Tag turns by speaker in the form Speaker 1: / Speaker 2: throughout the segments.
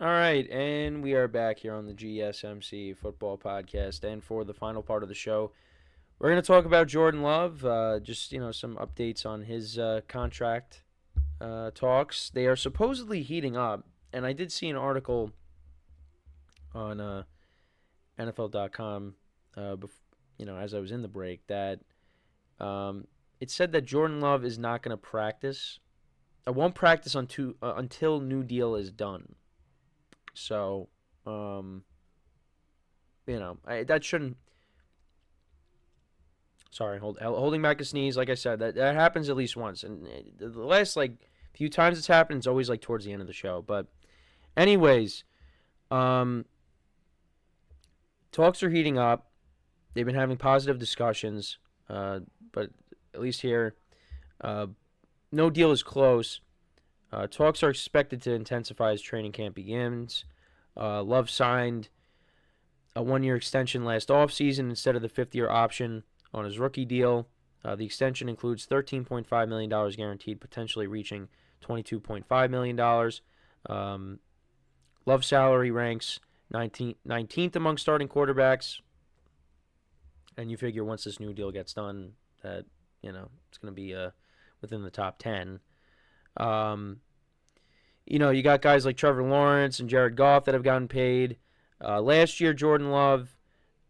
Speaker 1: All right, and we are back here on the GSMC Football Podcast. And for the final part of the show, we're going to talk about Jordan Love. Just some updates on his contract talks. They are supposedly heating up, and I did see an article on NFL.com. As I was in the break, that it said that Jordan Love is not going to practice. I won't practice until new deal is done. So, um, that shouldn't. Sorry, holding back a sneeze. Like I said, that happens at least once, and the last few times it's happened, it's always towards the end of the show. But, anyways, um, talks are heating up. They've been having positive discussions, but at least here, uh, no deal is close. Talks are expected to intensify as training camp begins. Love signed a 1-year extension last offseason instead of the fifth-year option on his rookie deal. The extension includes $13.5 million guaranteed, potentially reaching $22.5 million. Love salary ranks 19th among starting quarterbacks. And you figure once this new deal gets done that, it's going to be within the top 10. You got guys like Trevor Lawrence and Jared Goff that have gotten paid. Last year, Jordan Love,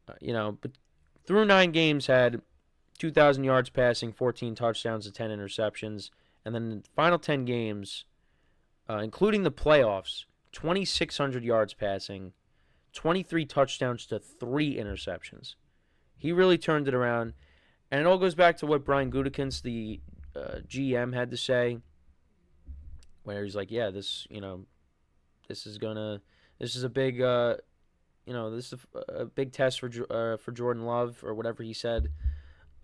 Speaker 1: but through 9 games had 2,000 yards passing, 14 touchdowns, and 10 interceptions. And then in the final 10 games, including the playoffs, 2,600 yards passing, 23 touchdowns to 3 interceptions. He really turned it around. And it all goes back to what Brian Gutekunst, the GM, had to say, where he's like, yeah, this is a big, this is a big test for Jordan Love, or whatever he said.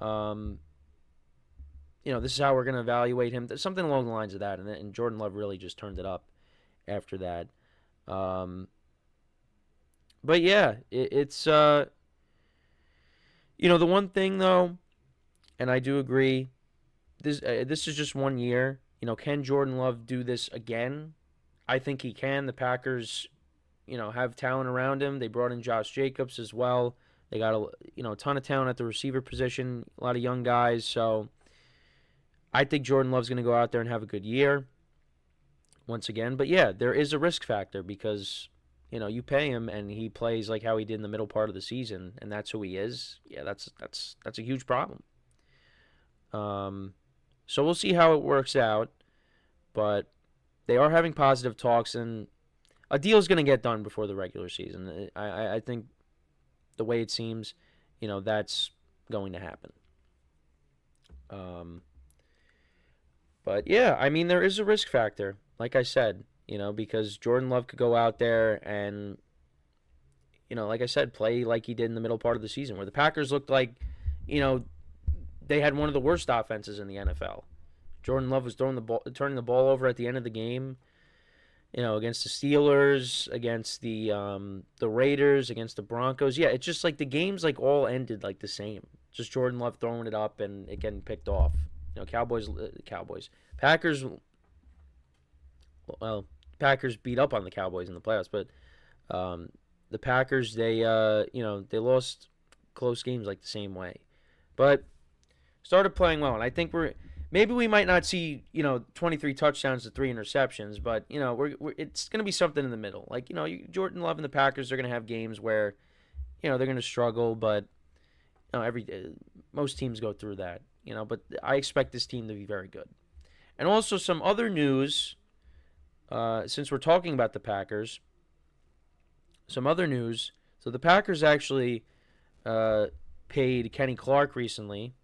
Speaker 1: This is how we're gonna evaluate him. Something along the lines of that, and Jordan Love really just turned it up after that. But yeah, it's the one thing though, and I do agree. This is just 1 year. Can Jordan Love do this again? I think he can. The Packers, have talent around him. They brought in Josh Jacobs as well. They got a ton of talent at the receiver position, a lot of young guys. So I think Jordan Love's going to go out there and have a good year once again. But yeah, there is a risk factor because you pay him and he plays like how he did in the middle part of the season, and that's who he is. Yeah, that's a huge problem. So we'll see how it works out, but they are having positive talks, and a deal is going to get done before the regular season. I think the way it seems, that's going to happen. Um, but yeah, I mean, there is a risk factor, like I said, because Jordan Love could go out there and, like I said, play like he did in the middle part of the season, where the Packers looked like, you know, they had one of the worst offenses in the NFL. Jordan Love was turning the ball over at the end of the game, against the Steelers, against the Raiders, against the Broncos. Yeah, it's just like the games all ended the same. Just Jordan Love throwing it up and it getting picked off. Packers. Well, Packers beat up on the Cowboys in the playoffs, but the Packers they lost close games the same way, but started playing well, and I think maybe we might not see 23 touchdowns to 3 interceptions, but it's going to be something in the middle. Jordan Love and the Packers are going to have games where they're going to struggle, but most teams go through that. But I expect this team to be very good. And also some other news, since we're talking about the Packers, some other news. So the Packers actually paid Kenny Clark recently,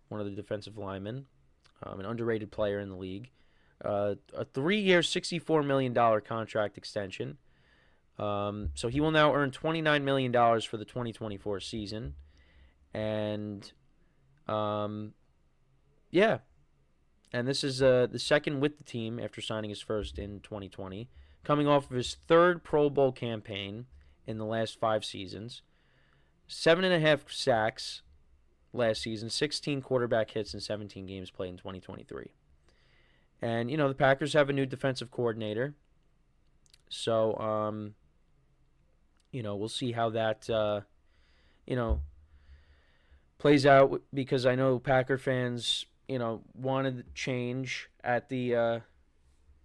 Speaker 1: one of the defensive linemen, an underrated player in the league, a 3-year, $64 million contract extension. So he will now earn $29 million for the 2024 season. And, yeah. And this is the second with the team after signing his first in 2020, coming off of his third Pro Bowl campaign in the last 5 seasons. 7.5 sacks last season, 16 quarterback hits in 17 games played in 2023. And, the Packers have a new defensive coordinator. So, we'll see how that, you know, plays out because I know Packer fans, wanted change at the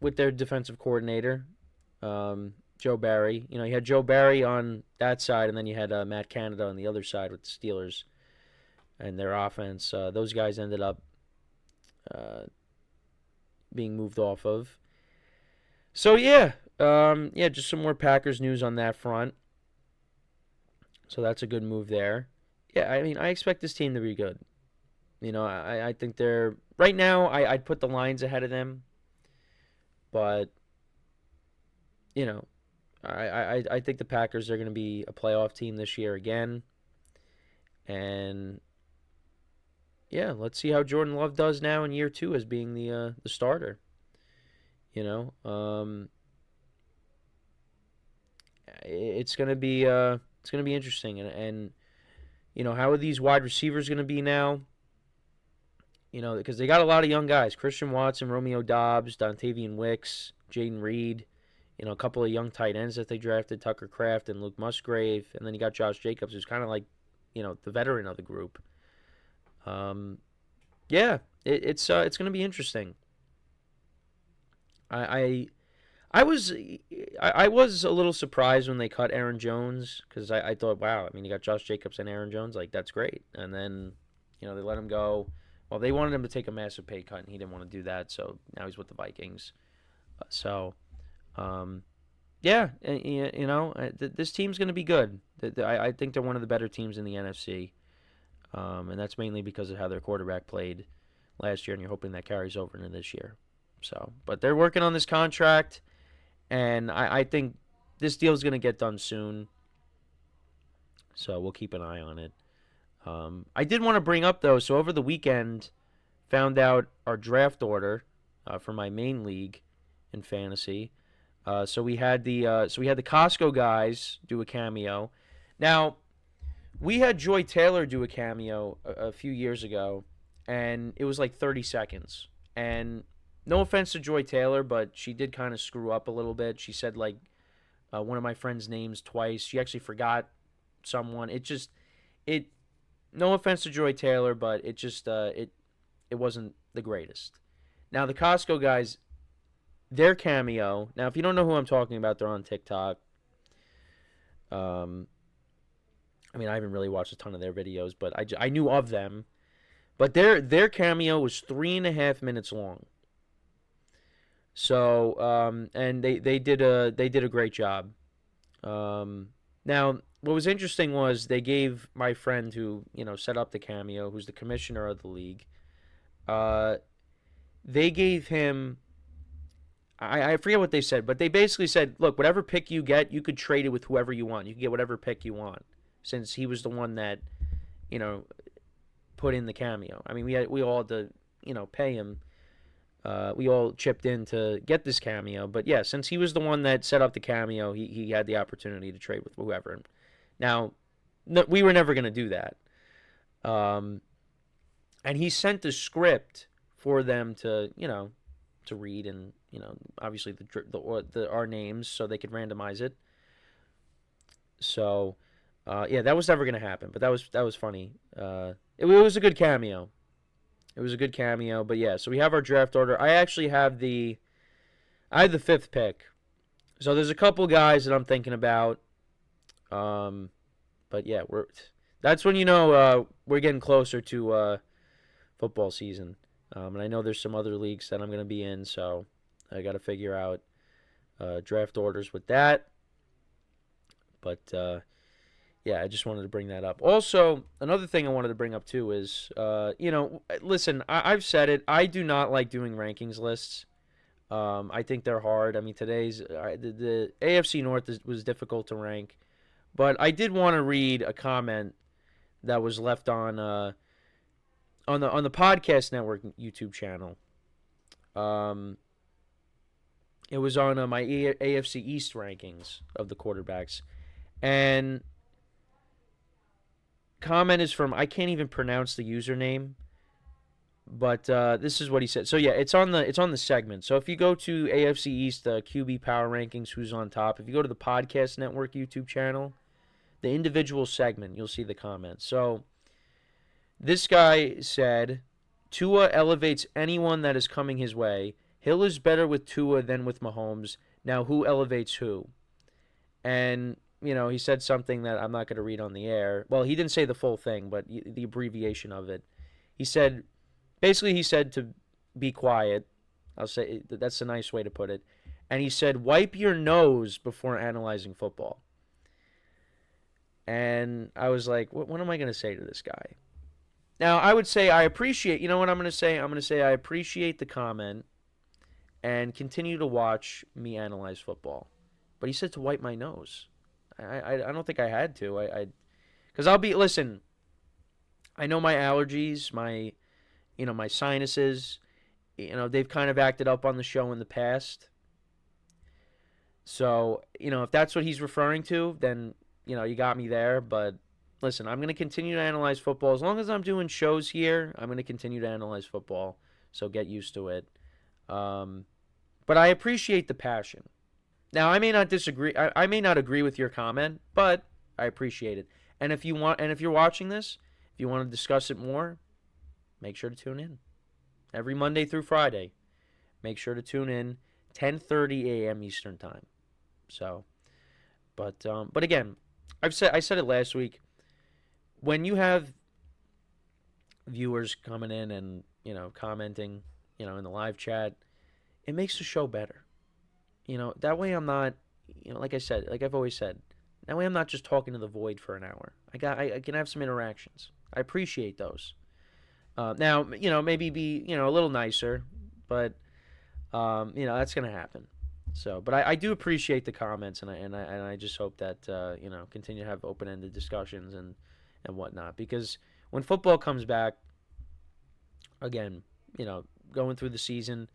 Speaker 1: with their defensive coordinator, Joe Barry. You had Joe Barry on that side, and then you had Matt Canada on the other side with the Steelers and their offense. Those guys ended up being moved off of. So just some more Packers news on that front. So that's a good move there. Yeah, I mean, I expect this team to be good. I think they're right now. I'd put the Lions ahead of them, but you know, I think the Packers are going to be a playoff team this year again, and yeah, let's see how Jordan Love does now in year 2 as being the starter. It's gonna be interesting, and how are these wide receivers gonna be now? Because they got a lot of young guys: Christian Watson, Romeo Doubs, Dontavian Wicks, Jaden Reed. A couple of young tight ends that they drafted, Tucker Kraft and Luke Musgrave, and then you got Josh Jacobs, who's kind of like, the veteran of the group. Yeah, it's going to be interesting. I was a little surprised when they cut Aaron Jones because I thought, wow, I mean, you got Josh Jacobs and Aaron Jones, like that's great, and then they let him go. Well, they wanted him to take a massive pay cut, and he didn't want to do that, so now he's with the Vikings. This team's going to be good. I think they're one of the better teams in the NFC, and that's mainly because of how their quarterback played last year, and you're hoping that carries over into this year. But they're working on this contract, and I think this deal's going to get done soon, so we'll keep an eye on it. I did want to bring up, though, so over the weekend, found out our draft order for my main league in fantasy. So we had the Costco guys do a cameo. Now, we had Joy Taylor do a cameo a few years ago, and it was like 30 seconds. And no offense to Joy Taylor, but she did kind of screw up a little bit. She said like one of my friends' names twice. She actually forgot someone. No offense to Joy Taylor, but it wasn't the greatest. Now the Costco guys, their cameo. Now, if you don't know who I'm talking about, they're on TikTok. I mean, I haven't really watched a ton of their videos, but I knew of them. But their cameo was 3.5 minutes long. So, and they did a great job. Now, what was interesting was they gave my friend who set up the cameo, who's the commissioner of the league. They gave him. I forget what they said, but they basically said, look, whatever pick you get, you could trade it with whoever you want. You can get whatever pick you want, since he was the one that, put in the cameo. I mean, we all had to, pay him. We all chipped in to get this cameo. But, yeah, since he was the one that set up the cameo, he had the opportunity to trade with whoever. Now, we were never going to do that. And he sent the script for them to read and, obviously our names so they could randomize it. So, that was never going to happen, but that was funny. It was a good cameo. It was a good cameo, but yeah, so we have our draft order. I actually have the 5th pick. So there's a couple guys that I'm thinking about. But yeah, that's when we're getting closer to football season. And I know there's some other leagues that I'm going to be in, so I got to figure out draft orders with that. But, I just wanted to bring that up. Also, another thing I wanted to bring up, too, is, listen, I've said it. I do not like doing rankings lists. I think they're hard. I mean, today's the AFC North was difficult to rank. But I did want to read a comment that was left on the Podcast Network YouTube channel. It was on my AFC East rankings of the quarterbacks. And comment is from, I can't even pronounce the username, But this is what he said. So yeah, it's on the segment. So if you go to AFC East QB Power Rankings, who's on top? If you go to the Podcast Network YouTube channel, the individual segment, you'll see the comments. So this guy said, Tua elevates anyone that is coming his way. Hill is better with Tua than with Mahomes. Now who elevates who? And he said something that I'm not going to read on the air. Well, he didn't say the full thing, but the abbreviation of it. He said to be quiet. I'll say that's a nice way to put it. And he said, wipe your nose before analyzing football. And I was like, what am I going to say to this guy? Now, I would say I appreciate, what I'm going to say? I'm going to say I appreciate the comment and continue to watch me analyze football. But he said to wipe my nose. I don't think I had to. Because listen, I know my allergies, my sinuses, they've kind of acted up on the show in the past. So, if that's what he's referring to, then, you got me there. But listen, I'm going to continue to analyze football. As long as I'm doing shows here, I'm going to continue to analyze football. So get used to it. But I appreciate the passion. Now, I may not disagree. I may not agree with your comment, but I appreciate it. And if you're watching this, if you want to discuss it more, make sure to tune in. Every Monday through Friday, make sure to tune in, 10:30 a.m. Eastern Time. So, but again, I said it last week. When you have viewers coming in and commenting, in the live chat, it makes the show better. That way I'm not, like I said, like I've always said, that way I'm not just talking to the void for an hour. I can have some interactions. I appreciate those. Now, maybe be, a little nicer, but, that's going to happen. So, but I do appreciate the comments, and I just hope that, continue to have open-ended discussions and whatnot, because when football comes back, again, going through the season,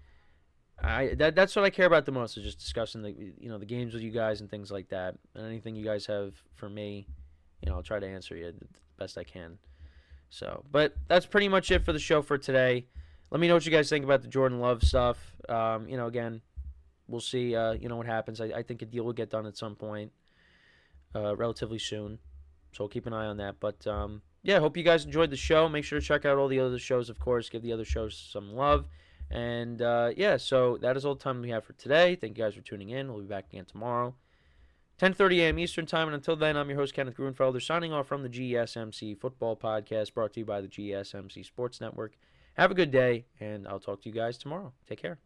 Speaker 1: that's what I care about the most, is just discussing the games with you guys and things like that. And anything you guys have for me, I'll try to answer you the best I can. So, but that's pretty much it for the show for today. Let me know what you guys think about the Jordan Love stuff. Again, we'll see. What happens. I think a deal will get done at some point, relatively soon. So we'll keep an eye on that. But yeah, hope you guys enjoyed the show. Make sure to check out all the other shows, of course. Give the other shows some love. And, so that is all the time we have for today. Thank you guys for tuning in. We'll be back again tomorrow, 10:30 a.m. Eastern Time. And until then, I'm your host, Kenneth Grunfelder, signing off from the GSMC Football Podcast, brought to you by the GSMC Sports Network. Have a good day, and I'll talk to you guys tomorrow. Take care.